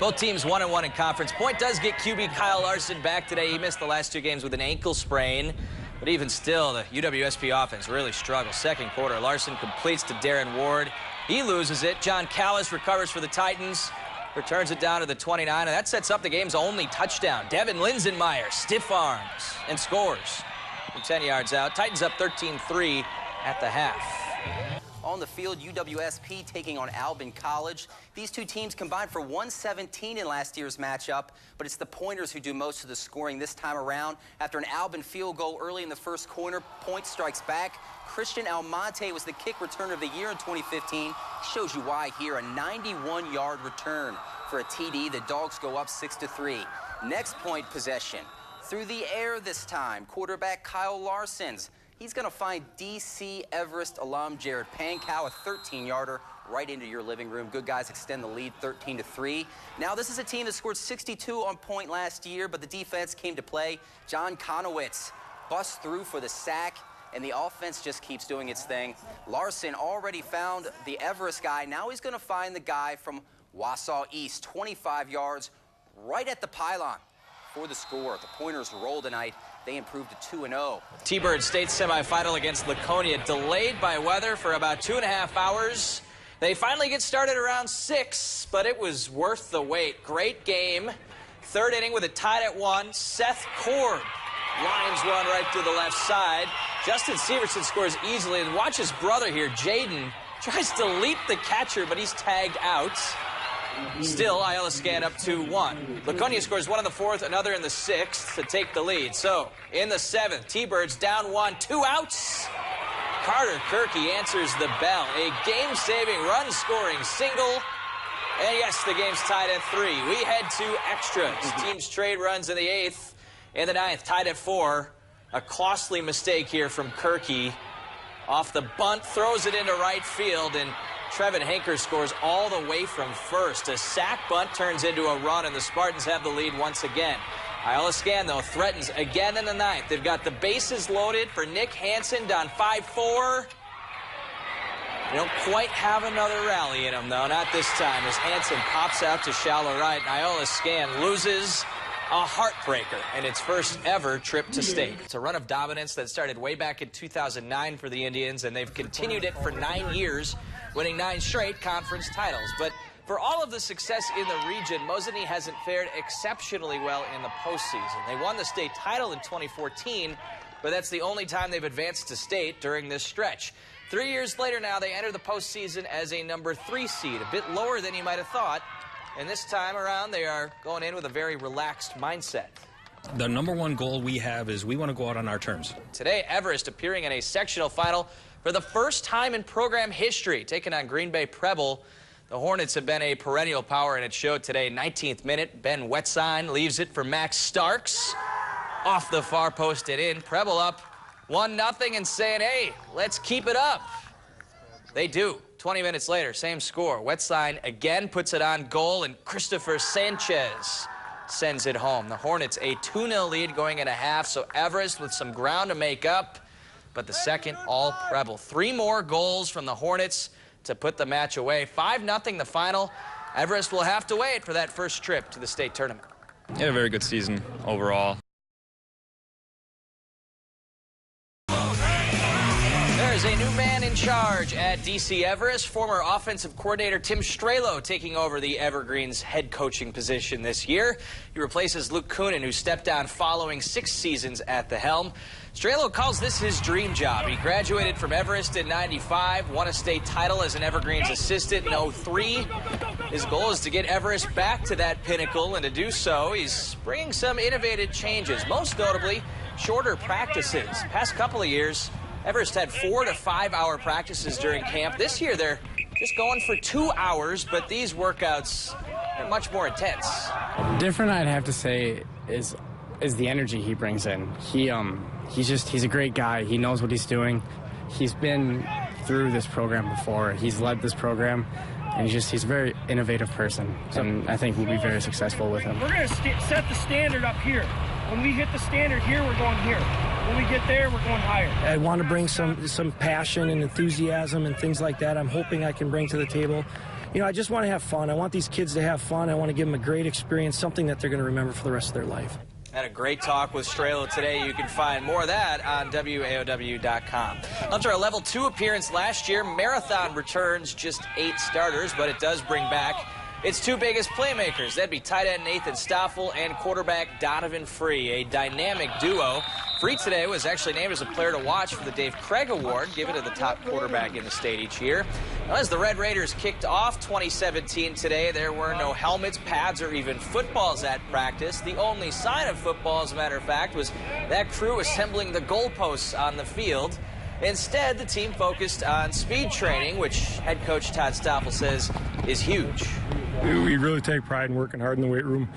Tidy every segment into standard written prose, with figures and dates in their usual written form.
Both teams 1-1 in conference. Point does get QB Kyle Larson back today. He missed the last 2 games with an ankle sprain. But even still, the UWSP offense really struggles. Second quarter, Larson completes to Darren Ward. He loses it. John Callis recovers for the Titans. Returns it down to the 29, and that sets up the game's only touchdown. Devin Linsenmeyer stiff arms and scores from 10 yards out. Titans up 13-3 at the half. On the field, UWSP taking on Albin College. These two teams combined for 117 in last year's matchup, but it's the Pointers who do most of the scoring this time around. After an Albin field goal early in the first quarter, Point strikes back. Christian Almonte was the kick returner of the year in 2015. Shows you why here, a 91-yard return for a TD. The Dogs go up 6-3. Next Point possession. Through the air this time, quarterback Kyle Larson's. He's going to find DC Everest alum Jared Pankow, a 13-yarder, right into your living room. Good guys extend the lead 13-3. Now, this is a team that scored 62 on Point last year, but the defense came to play. John Conowitz busts through for the sack, and the offense just keeps doing its thing. Larson already found the Everest guy. Now he's going to find the guy from Wausau East, 25 yards, right at the pylon for the score. The Pointers roll tonight. They improved to 2-0. T-Bird State semifinal against Laconia, delayed by weather for about 2.5 hours. They finally get started around 6, but it was worth the wait. Great game. Third inning with it tied at 1. Seth Cord lines one right to the left side. Justin Severson scores easily, and watch his brother here, Jaden, tries to leap the catcher, but he's tagged out. Still, IOLA-SCAN up 2-1. Laconia scores one in the 4th, another in the 6th to take the lead. So, in the 7th, T-Birds down 1, 2 outs. Carter Kirky answers the bell. A game-saving, run-scoring single. And yes, the game's tied at 3. We head to extras. Teams trade runs in the 8th. In the 9th, tied at 4. A costly mistake here from Kirky. Off the bunt, throws it into right field, and Trevin Hanker scores all the way from first. A sack bunt turns into a run, and the Spartans have the lead once again. IOLA-SCAN, though, threatens again in the 9th. They've got the bases loaded for Nick Hansen down 5-4. They don't quite have another rally in them, though. Not this time, as Hansen pops out to shallow right. IOLA-SCAN loses a heartbreaker in its first ever trip to state. It's a run of dominance that started way back in 2009 for the Indians, and they've continued it for 9 years, winning 9 straight conference titles. But for all of the success in the region, Mosinee hasn't fared exceptionally well in the postseason. They won the state title in 2014, but that's the only time they've advanced to state during this stretch. 3 years later now, they enter the postseason as a number 3 seed, a bit lower than you might have thought. And this time around, they are going in with a very relaxed mindset. The #1 goal we have is we want to go out on our terms. Today, Everest appearing in a sectional final for the first time in program history, taking on Green Bay Preble. The Hornets have been a perennial power, and it showed today. 19th minute, Ben Wetzine leaves it for Max Starks. Off the far post and in. Preble up 1-0 and saying, hey, let's keep it up. They do. 20 minutes later, same score. Wetzine again puts it on goal, and Christopher Sanchez sends it home. The Hornets a 2-0 lead going into half, so Everest with some ground to make up, but the second all Preble. 3 more goals from the Hornets to put the match away. 5-0 the final. Everest will have to wait for that first trip to the state tournament. He had a very good season overall. There's a new man in charge at DC Everest. Former offensive coordinator Tim STREHLOW taking over the Evergreens head coaching position this year. He replaces Luke Kunin, who stepped down following 6 seasons at the helm. STREHLOW calls this his dream job. He graduated from Everest in '95, won a state title as an Evergreens assistant in '03. His goal is to get Everest back to that pinnacle, and to do so, he's bringing some innovative changes, most notably shorter practices. Past couple of years, Everest had 4 to 5 hour practices during camp. This year, they're just going for 2 hours, but these workouts are much more intense. Different, I'd have to say, is the energy he brings in. He's a great guy. He knows what he's doing. He's been through this program before. He's led this program, and he's a very innovative person. And I think we'll be very successful with him. We're going to set the standard up here. When we hit the standard here, we're going here. When we get there, we're going higher. I want to bring some passion and enthusiasm and things like that. I'm hoping I can bring to the table. you know, I just want to have fun. I want these kids to have fun. I want to give them a great experience, something that they're going to remember for the rest of their life. Had a great talk with STREHLOW today. You can find more of that on WAOW.com. After a level 2 appearance last year, Marathon returns just 8 starters, but it does bring back its 2 biggest playmakers. That'd be tight end Nathan Stoffel and quarterback Donovan Free, a dynamic duo. Free today was actually named as a player to watch for the Dave Craig Award, given to the top quarterback in the state each year. Now, as the Red Raiders kicked off 2017 today, there were no helmets, pads, or even footballs at practice. The only sign of football, as a matter of fact, was that crew assembling the goalposts on the field. Instead, the team focused on speed training, which head coach Todd Stoffel says is huge. We really take pride in working hard in the weight room,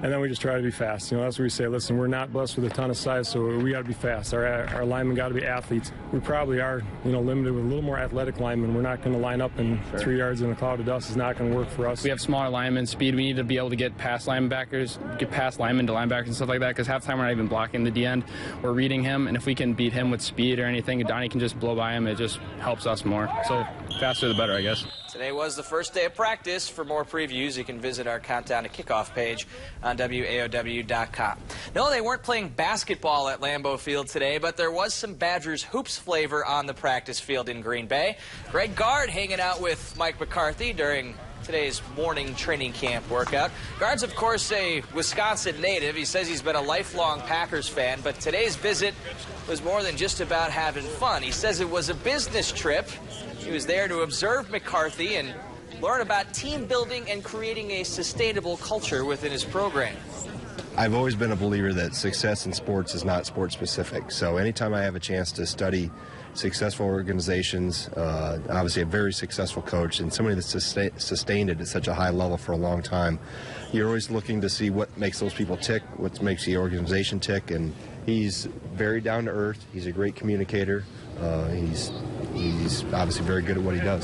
and then we just try to be fast. You know, that's what we say. Listen, we're not blessed with a ton of size, so we got to be fast. Our linemen got to be athletes. We probably are, you know, limited with a little more athletic linemen. We're not going to line up in 3 yards in a cloud of dust. It's not going to work for us. We have smaller linemen, speed. We need to be able to get past linebackers, get past linemen to linebackers and stuff like that, because half the time we're not even blocking the D end. We're reading him, and if we can beat him with speed or anything, Donnie can just blow by him. It just helps us more. So faster the better, I guess. Today was the first day of practice. For more previews, you can visit our Countdown to Kickoff page on WAOW.com. No, they weren't playing basketball at Lambeau Field today, but there was some Badgers hoops flavor on the practice field in Green Bay. Greg Gard hanging out with Mike McCarthy during today's morning training camp workout. Gard's, of course, a Wisconsin native. He says he's been a lifelong Packers fan, but today's visit was more than just about having fun. He says it was a business trip. He was there to observe McCarthy and learn about team building and creating a sustainable culture within his program. I've always been a believer that success in sports is not sport specific. So anytime I have a chance to study successful organizations, obviously a very successful coach and somebody that's sustained it at such a high level for a long time, you're always looking to see what makes those people tick, what makes the organization tick, and he's very down to earth. He's a great communicator. He's obviously very good at what he does.